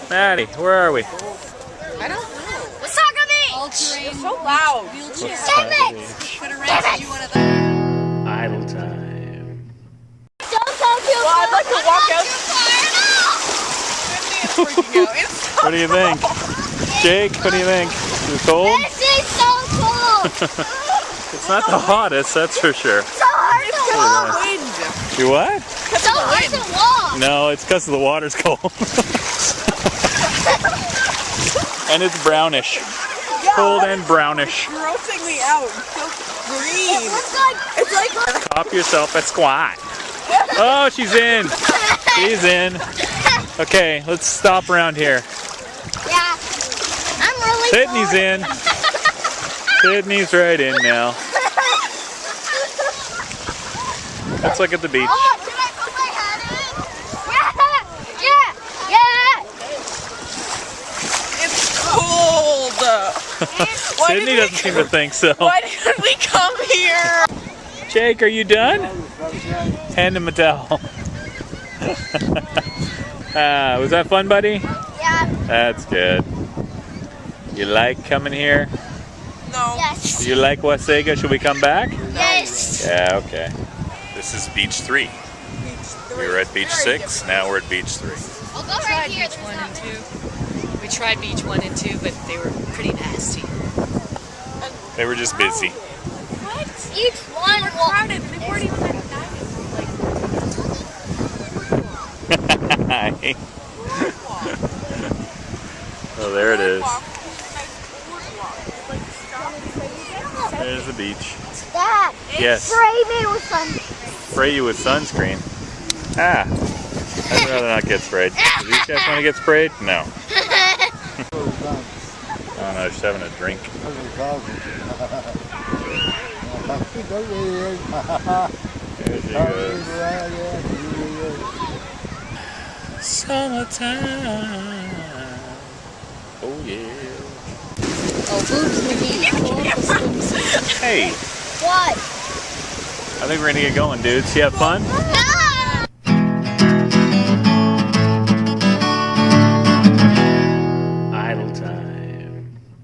Maddie, where are we? I don't know. What's talking to me? All-terrain. It's so loud. Wheelchair. Damn it! Could have rented you one of those. Idle time. Don't go too Well, I'd like to walk out. It's What do you think? Jake, what do you think? Is it cold? This is so cold. It's not the hottest, that's for sure. So hard to walk. Wind. You what? So hard to walk. No, it's because the water's cold. And it's brownish. Cold and brownish. Grossing me out. So green. It's like Top yourself a squat. Oh, she's in. She's in. Okay, let's stop around here. yeah. I'm really Sydney's bored. in. Sydney's right in now. Let's look at the beach. Oh, should I put my hat in? Yeah. Yeah. It's cold. Why did Sydney we- doesn't seem to think so. Why did we come here? Jake, are you done? Hand him a towel. Was that fun, buddy? Yeah. That's good. You like coming here? No. Yes. Do you like Wasaga? Should we come back? Yes. Yeah, okay. This is beach 3. We were at beach 6, now we're at beach 3. I'll go We right tried here. beach There's 1 not and many. 2. We tried beach 1 and 2, but they were pretty nasty. They were just busy. Each one will. Crowded. They weren't even at Hi. Oh, there it is. There's the beach. Dad. Yes. Spray me with sun. Spray you with sunscreen. Ah. I'd rather not get sprayed. Do these guys want to get sprayed? No. Oh no, she's having a drink. There she goes. Summertime. Oh yeah. Oh, Boobs McGee. Hey, What? I think we're gonna get going, dudes. You have fun? No.